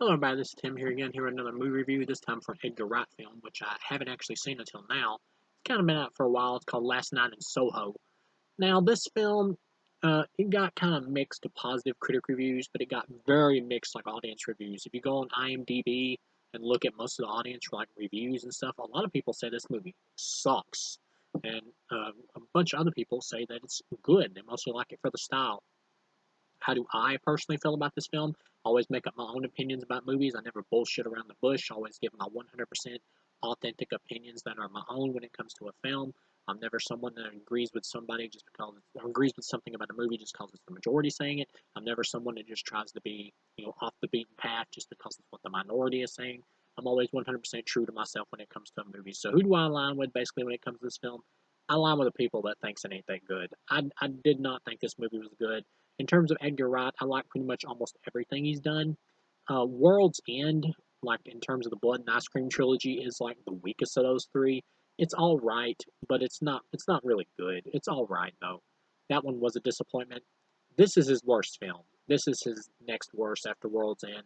Hello everybody, this is Tim here again, here with another movie review, this time for an Edgar Wright film, which I haven't actually seen until now. It's kind of been out for a while. It's called Last Night in Soho. Now, this film, it got kind of mixed to positive critic reviews, but it got very mixed like audience reviews. If you go on IMDb and look at most of the audience for like reviews and stuff, a lot of people say this movie sucks, and a bunch of other people say that it's good. They mostly like it for the style. How do I personally feel about this film? I always make up my own opinions about movies. I never bullshit around the bush. I always give my 100% authentic opinions that are my own when it comes to a film. I'm never someone that agrees with somebody just because or agrees with something about a movie just because it's the majority saying it. I'm never someone that just tries to be, off the beaten path just because it's what the minority is saying. I'm always 100% true to myself when it comes to a movie. So who do I align with basically when it comes to this film? I align with the people that thinks it ain't that good. I did not think this movie was good. In terms of Edgar Wright, I like pretty much almost everything he's done. World's End, like in terms of the Blood and Ice Cream trilogy, is like the weakest of those three. It's all right, but it's not really good. It's all right though. That one was a disappointment. This is his worst film. This is his next worst after World's End,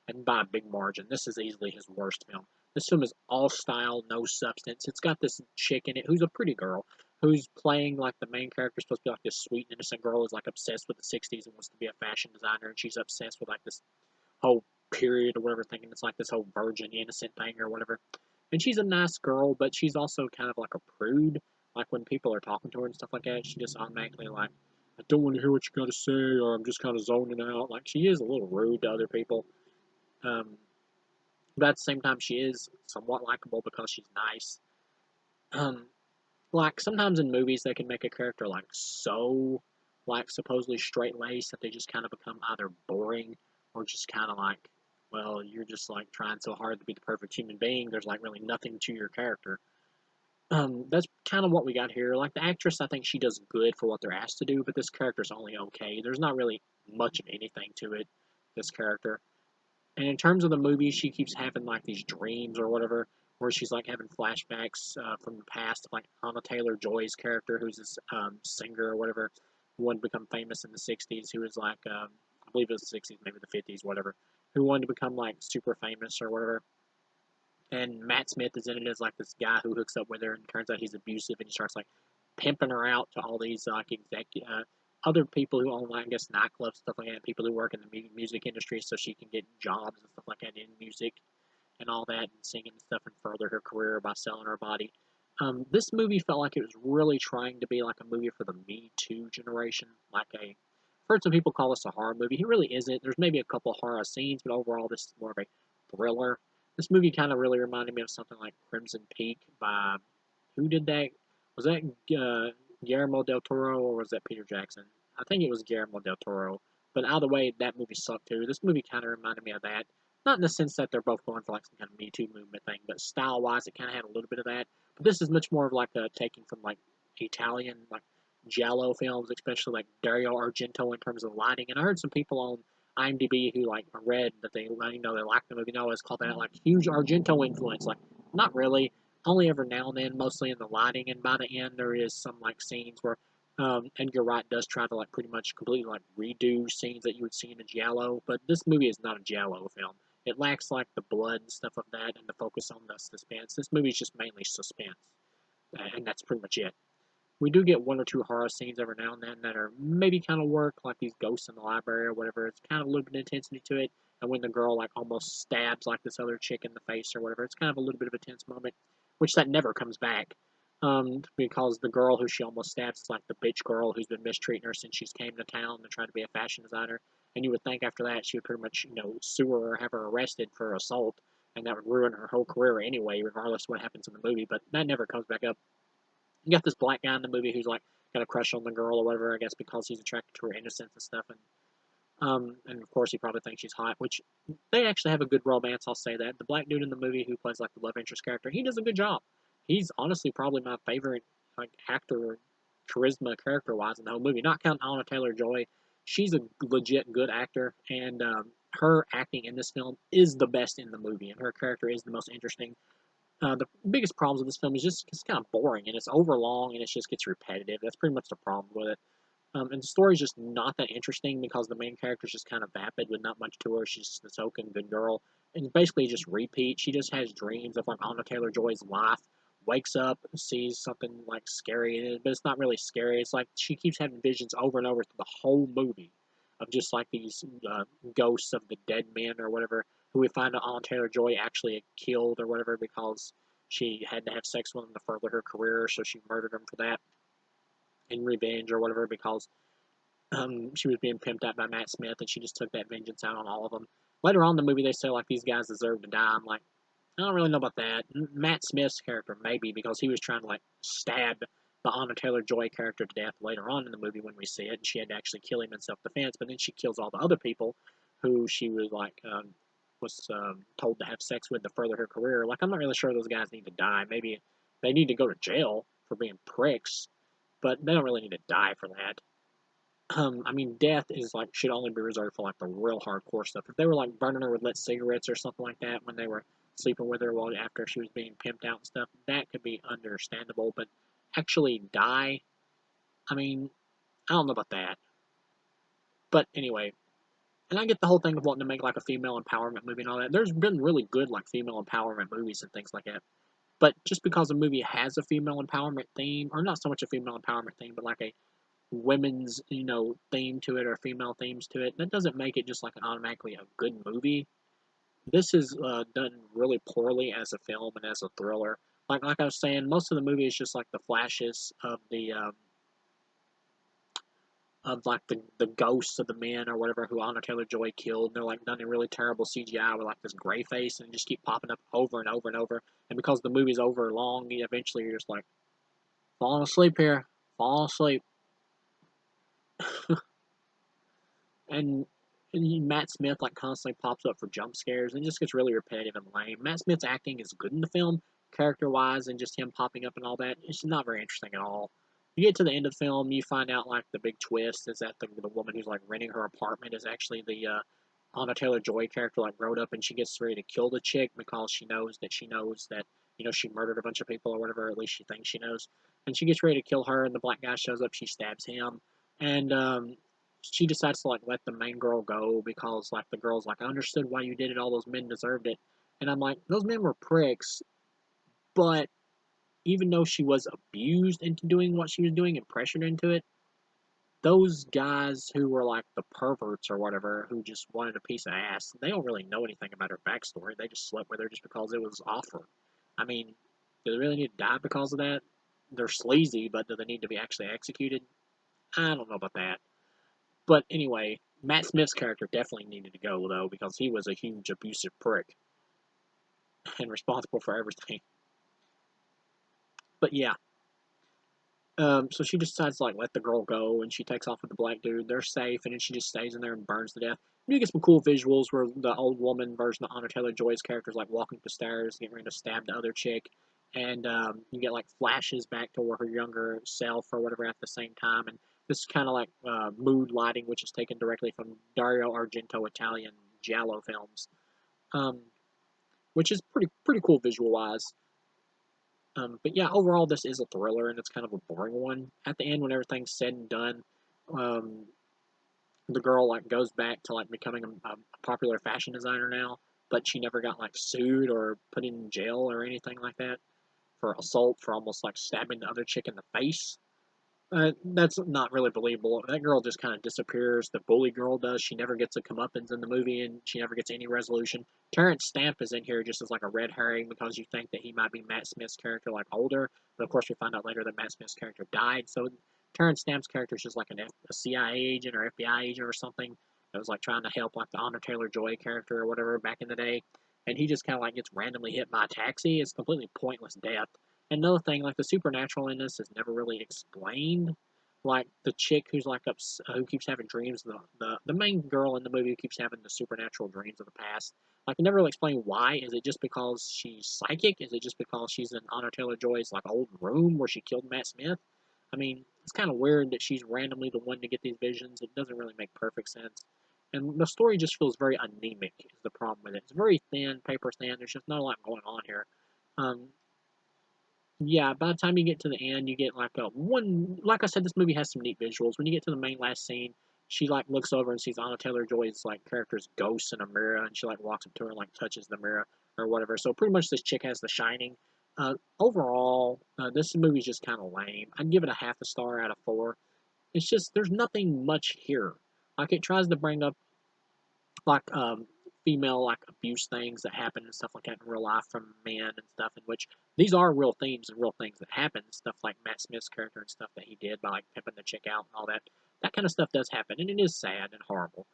and by a big margin. This is easily his worst film. This film is all style, no substance. It's got this chick in it who's a pretty girl, who's playing like the main character, is supposed to be like this sweet, innocent girl who's like obsessed with the 60s and wants to be a fashion designer, and she's obsessed with like this whole period or whatever, thinking it's like this whole virgin, innocent thing or whatever. And she's a nice girl, but she's also kind of like a prude. Like when people are talking to her and stuff like that, she just automatically like, I don't want to hear what you got to say, or I'm just kind of zoning out. Like she is a little rude to other people. Um, but at the same time, she is somewhat likable because she's nice. Um, like sometimes in movies, they can make a character like so, like supposedly straight laced that they just kind of become either boring or just kind of like, well, you're just like trying so hard to be the perfect human being. There's like really nothing to your character. That's kind of what we got here. Like the actress, I think she does good for what they're asked to do, but this character's only okay. There's not really much of anything to it. This character. And in terms of the movie, she keeps having like these dreams or whatever, where she's like having flashbacks from the past, like Anna Taylor Joy's character, who's this singer or whatever, who wanted to become famous in the '60s, who was like, I believe it was the '60s, maybe the '50s, whatever, who wanted to become like super famous or whatever. And Matt Smith is in it as like this guy who hooks up with her, and turns out he's abusive, and he starts like pimping her out to all these like other people who own like I guess nightclubs stuff like that, people who work in the music industry, so she can get jobs and stuff like that in music and all that, and singing and stuff, and further her career by selling her body. This movie felt like it was really trying to be like a movie for the Me Too generation, like a. I've heard some people call this a horror movie. He really isn't. There's maybe a couple horror scenes, but overall, this is more of a thriller. This movie kind of really reminded me of something like Crimson Peak by who did that? Was that Guillermo del Toro or was that Peter Jackson? I think it was Guillermo del Toro. But either way, that movie sucked too. This movie kind of reminded me of that. Not in the sense that they're both going for like some kind of Me Too movement thing, but style wise, it kind of had a little bit of that. But this is much more of like a taking from like Italian like giallo films, especially like Dario Argento in terms of lighting. And I heard some people on IMDb who like read that they they like the movie. No, it's called that like huge Argento influence. Like not really. Only every now and then, mostly in the lighting. And by the end, there is some like scenes where Edgar Wright does try to like pretty much completely like redo scenes that you would see in a giallo. But this movie is not a giallo film. It lacks like the blood and stuff of that, and the focus on the suspense. This movie is just mainly suspense, and that's pretty much it. We do get one or two horror scenes every now and then that are maybe kind of work, like these ghosts in the library or whatever. It's kind of a little bit of intensity to it. And when the girl like almost stabs like this other chick in the face or whatever, it's kind of a little bit of a tense moment, which that never comes back. Because the girl who she almost stabs is like the bitch girl who's been mistreating her since she's came to town to try to be a fashion designer. And you would think after that she would pretty much, sue her or have her arrested for assault, and that would ruin her whole career anyway, regardless of what happens in the movie. But that never comes back up. You got this black guy in the movie who's like got a crush on the girl or whatever, I guess because he's attracted to her innocence and stuff, and of course he probably thinks she's hot, which they actually have a good romance. I'll say that the black dude in the movie who plays like the love interest character, he does a good job. He's honestly probably my favorite like actor, charisma character wise in the whole movie. Not counting Anna Taylor Joy, she's a legit good actor, and her acting in this film is the best in the movie, and her character is the most interesting. The biggest problems with this film is just it's kind of boring and it's overlong and it just gets repetitive. That's pretty much the problem with it. And the story's just not that interesting because the main character's just kind of vapid with not much to her. She's just a token good girl. And basically just repeat. She just has dreams of like Anna Taylor-Joy's life. Wakes up, sees something like scary in it, but it's not really scary. It's like she keeps having visions over and over through the whole movie of just like these ghosts of the dead men or whatever who we find out Anna Taylor-Joy actually killed or whatever because she had to have sex with them to further her career, so she murdered him for that in revenge or whatever because she was being pimped out by Matt Smith, and she just took that vengeance out on all of them. Later on in the movie, they say like these guys deserve to die. I'm like, I don't really know about that. Matt Smith's character maybe because he was trying to like stab the Anna Taylor Joy character to death later on in the movie when we see it, and she had to actually kill him in self defense. But then she kills all the other people who she was like told to have sex with to further her career. Like I'm not really sure those guys need to die. Maybe they need to go to jail for being pricks, but they don't really need to die for that. I mean, death is like should only be reserved for like the real hardcore stuff. If they were like burning her with lit cigarettes or something like that when they were sleeping with her while after she was being pimped out and stuff, that could be understandable. But actually die, I mean, I don't know about that. But anyway, and I get the whole thing of wanting to make like a female empowerment movie and all that. There's been really good like female empowerment movies and things like that. But just because a movie has a female empowerment theme, or not so much a female empowerment theme, but like a women's, theme to it or female themes to it, that doesn't make it just like an automatically a good movie. This is done really poorly as a film and as a thriller. Like I was saying, most of the movie is just like the flashes of like the ghosts of the men or whatever who Anna Taylor Joy killed. And they're like done in really terrible CGI with like this gray face and just keep popping up over and over and over. And because the movie's over long, eventually you're just like falling asleep here, falling asleep. and Matt Smith like constantly pops up for jump scares and it just gets really repetitive and lame. Matt Smith's acting is good in the film, character wise, and just him popping up and all that. It's not very interesting at all. You get to the end of the film, you find out like the big twist is that the woman who's like renting her apartment is actually the Anna Taylor Joy character like growed up and she gets ready to kill the chick because she knows that she murdered a bunch of people or whatever, or at least she thinks she knows. And she gets ready to kill her and the black guy shows up, she stabs him. And she decides to like let the main girl go because like the girl's like, I understood why you did it, all those men deserved it. And I'm like, those men were pricks, but even though she was abused into doing what she was doing and pressured into it, those guys who were like the perverts or whatever who just wanted a piece of ass, they don't really know anything about her backstory. They just slept with her just because it was offered. I mean, do they really need to die because of that? They're sleazy, but do they need to be actually executed? I don't know about that. But anyway, Matt Smith's character definitely needed to go though because he was a huge abusive prick and responsible for everything. But yeah, so she decides to like let the girl go, and she takes off with the black dude. They're safe, and then she just stays in there and burns to death. You get some cool visuals where the old woman version of Anna Taylor Joy's character is like walking up the stairs, getting ready to stab the other chick, and you get like flashes back to her younger self or whatever at the same time, and this is kind of like mood lighting, which is taken directly from Dario Argento Italian giallo films, um, which is pretty cool visual wise. But yeah, overall, this is a thriller, and it's kind of a boring one. At the end, when everything's said and done, um, the girl like goes back to like becoming a popular fashion designer now, but she never got like sued or put in jail or anything like that for assault for almost like stabbing the other chick in the face. That's not really believable. That girl just kind of disappears. The bully girl does. She never gets a comeuppance in the movie, and she never gets any resolution. Terrence Stamp is in here just as like a red herring because you think that he might be Matt Smith's character, like older. But of course, we find out later that Matt Smith's character died. So Terrence Stamp's character is just like a CIA agent or FBI agent or something that was like trying to help like the Anna Taylor Joy character or whatever back in the day. And he just kind of like gets randomly hit by a taxi. It's completely pointless death. Another thing, like the supernatural in this is never really explained. Like the chick who's like who keeps having dreams, the main girl in the movie who keeps having the supernatural dreams of the past. Like, I never really explain why. Is it just because she's psychic? Is it just because she's in Anna Taylor Joy's like old room where she killed Matt Smith? I mean, it's kind of weird that she's randomly the one to get these visions. It doesn't really make perfect sense. And the story just feels very anemic. Is the problem with it? It's very thin, paper thin. There's just not a lot going on here. Um, Yeah, by the time you get to the end, you get like a one. Like I said, this movie has some neat visuals. When you get to the main last scene, she like looks over and sees Anna Taylor Joy's like character's ghost in a mirror, and she like walks up to her and like touches the mirror or whatever. So pretty much this chick has The Shining. Overall, this movie's just kind of lame. I'd give it a half a star out of 4. It's just there's nothing much here. Like it tries to bring up like female like abuse things that happen and stuff like that in real life from men and stuff, in which these are real themes and real things that happen. Stuff like Matt Smith's character and stuff that he did by like pimping the chick out and all that. That kind of stuff does happen, and it is sad and horrible.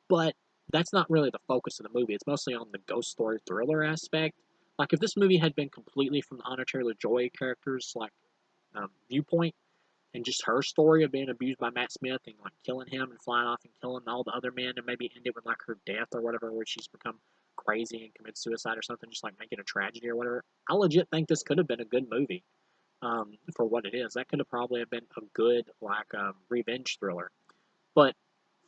But that's not really the focus of the movie. It's mostly on the ghost story thriller aspect. Like if this movie had been completely from the Anna Taylor Joy characters like viewpoint, and just her story of being abused by Matt Smith and like killing him and flying off and killing all the other men, and maybe end it with like her death or whatever, where she's become crazy and commits suicide or something, just like make it a tragedy or whatever. I legit think this could have been a good movie for what it is. That could have probably have been a good like revenge thriller. But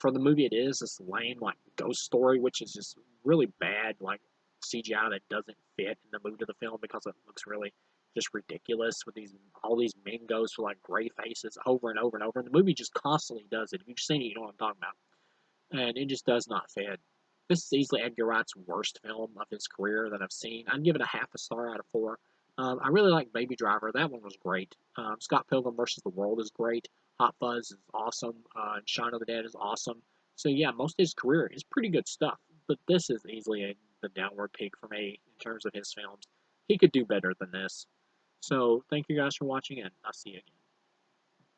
for the movie it is, this lame like ghost story, which is just really bad, like CGI that doesn't fit in the mood of the film because it looks really just ridiculous with these all these men ghosts with like gray faces over and over and over. And the movie just constantly does it. If you've seen it, you know what I'm talking about. And it just does not fit. This is easily Edgar Wright's worst film of his career that I've seen. I'd give it a half a star out of 4. I really like Baby Driver. That one was great. Scott Pilgrim versus the World is great. Hot Fuzz is awesome. And Shaun of the Dead is awesome. So yeah, most of his career is pretty good stuff. But this is easily the downward peak for me in terms of his films. He could do better than this. So thank you guys for watching, and I'll see you again.